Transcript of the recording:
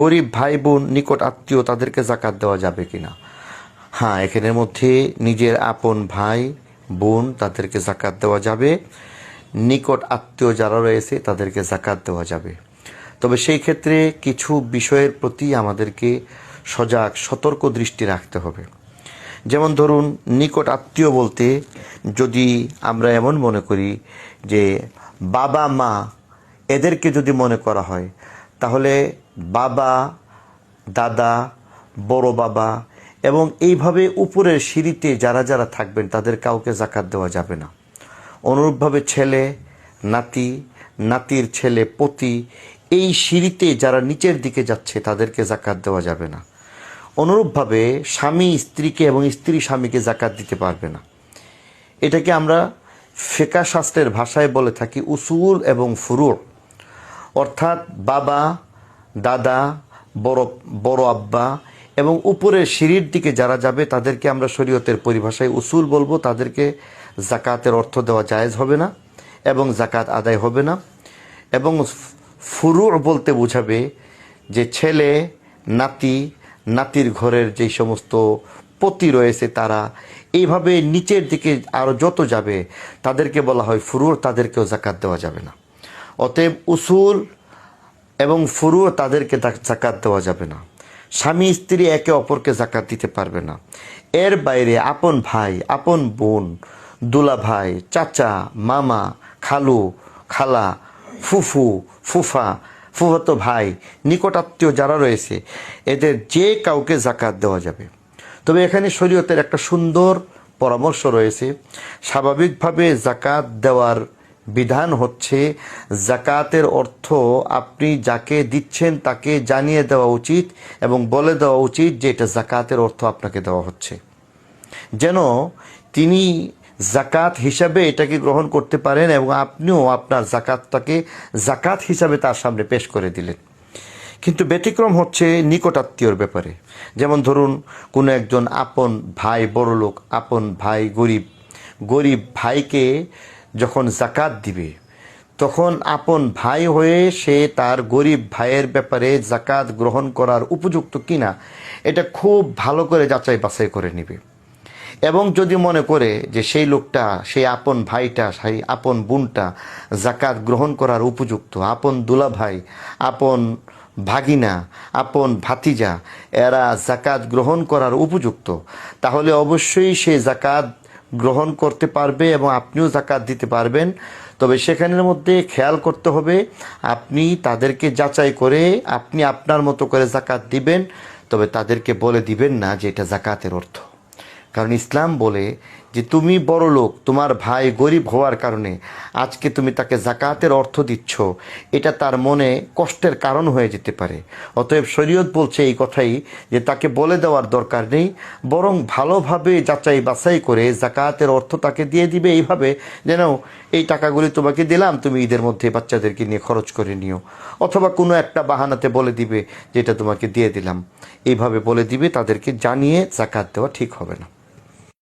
গরিব ভাই বোন, নিকট আত্মীয়, তাদেরকে জাকাত দেওয়া যাবে কিনা? হ্যাঁ, এখানের মধ্যে নিজের আপন ভাই বোন তাদেরকে জাকাত দেওয়া যাবে, নিকট আত্মীয় যারা রয়েছে তাদেরকে জাকাত দেওয়া যাবে। তবে সেই ক্ষেত্রে কিছু বিষয়ের প্রতি আমাদেরকে সজাগ সতর্ক দৃষ্টি রাখতে হবে। যেমন ধরুন, নিকট আত্মীয় বলতে যদি আমরা এমন মনে করি যে বাবা মা এদেরকে যদি মনে করা হয়, তাহলে বাবা, দাদা, বড় বাবা এবং এইভাবে উপরের সিঁড়িতে যারা যারা থাকবেন তাদের কাউকে জাকাত দেওয়া যাবে না। অনুরূপভাবে ছেলে, নাতি, নাতির ছেলে, পতি, এই সিঁড়িতে যারা নিচের দিকে যাচ্ছে তাদেরকে জাকাত দেওয়া যাবে না। অনুরূপভাবে স্বামী স্ত্রীকে এবং স্ত্রী স্বামীকে জাকাত দিতে পারবে না। এটাকে আমরা ফিকহ শাস্ত্রের ভাষায় বলে থাকি উসুল এবং ফুরু। অর্থাৎ বাবা, দাদা, বড় আব্বা এবং উপরের সিঁড়ির দিকে যারা যাবে তাদেরকে আমরা শরীয়তের পরিভাষায় উসুল বলবো। তাদেরকে জাকাতের অর্থ দেওয়া জায়েজ হবে না এবং জাকাত আদায় হবে না। এবং ফুরু বলতে বোঝাবে যে ছেলে, নাতি, নাতির ঘরের যে সমস্ত পতি রয়েছে তারা এইভাবে নিচের দিকে আরও যত যাবে তাদেরকে বলা হয় ফুরু, তাদেরকেও জাকাত দেওয়া যাবে না। অতএব উসুল এবং ফুরু তাদেরকে জাকাত দেওয়া যাবে না। স্বামী স্ত্রী একে অপরকে জাকাত দিতে পারবে না। এর বাইরে আপন ভাই, আপন বোন, দুলা ভাই, চাচা, মামা, খালু, খালা, ফুফু, ফুফা, ফুফাতো ভাই, নিকটাত্মীয় যারা রয়েছে এদের যে কাউকে জাকাত দেওয়া যাবে। তবে এখানে শরীয়তের একটা সুন্দর পরামর্শ রয়েছে। স্বাভাবিকভাবে জাকাত দেওয়ার বিধান হচ্ছে জাকাতের অর্থ আপনি যাকে দিচ্ছেন তাকে জানিয়ে দেওয়া উচিত এবং বলে দেওয়া উচিত যে এটা জাকাতের অর্থ আপনাকে দেওয়া হচ্ছে, যেন তিনি জাকাত হিসাবে এটাকে গ্রহণ করতে পারেন এবং আপনিও আপনার জাকাতটাকে জাকাত হিসাবে তার সামনে পেশ করে দিলেন। কিন্তু ব্যতিক্রম হচ্ছে নিকটাত্মীয়র ব্যাপারে। যেমন ধরুন, কোনো একজন আপন ভাই বড়লোক, আপন ভাই গরিব ভাইকে যখন জাকাত দিবে তখন আপন ভাই হয়ে সে তার গরিব ভাইয়ের ব্যাপারে জাকাত গ্রহণ করার উপযুক্ত কিনা এটা খুব ভালো করে যাচাই বাছাই করে নেবে। এবং যদি মনে করে যে সেই লোকটা, সেই আপন ভাইটা, সেই আপন বোনটা জাকাত গ্রহণ করার উপযুক্ত, আপন দুলা ভাই, আপন ভাগিনা, আপন ভাতিজা এরা জাকাত গ্রহণ করার উপযুক্ত, তাহলে অবশ্যই সে জাকাত গ্রহণ করতে পারবে এবং আপনিও জাকাত দিতে পারবেন। তবে সেখানের মধ্যে খেয়াল করতে হবে আপনি তাদেরকে যাচাই করে আপনি আপনার মতো করে জাকাত দিবেন, তবে তাদেরকে বলে দিবেন না যে এটা জাকাতের অর্থ। কারণ ইসলাম বলে যে তুমি বড় লোক, তোমার ভাই গরিব হওয়ার কারণে আজকে তুমি তাকে জাকাতের অর্থ দিচ্ছ, এটা তার মনে কষ্টের কারণ হয়ে যেতে পারে। অতএব শরীয়ত বলছে এই কথাই যে তাকে বলে দেওয়ার দরকার নেই, বরং ভালোভাবে যাচাই বাছাই করে জাকাতের অর্থ তাকে দিয়ে দিবে এইভাবে যেন এই টাকাগুলি তোমাকে দিলাম, তুমি ঈদের মধ্যে বাচ্চাদেরকে নিয়ে খরচ করে নিও, অথবা কোনো একটা বাহানাতে বলে দিবে যে এটা তোমাকে দিয়ে দিলাম, এইভাবে বলে দিবে। তাদেরকে জানিয়ে জাকাত দেওয়া ঠিক হবে না।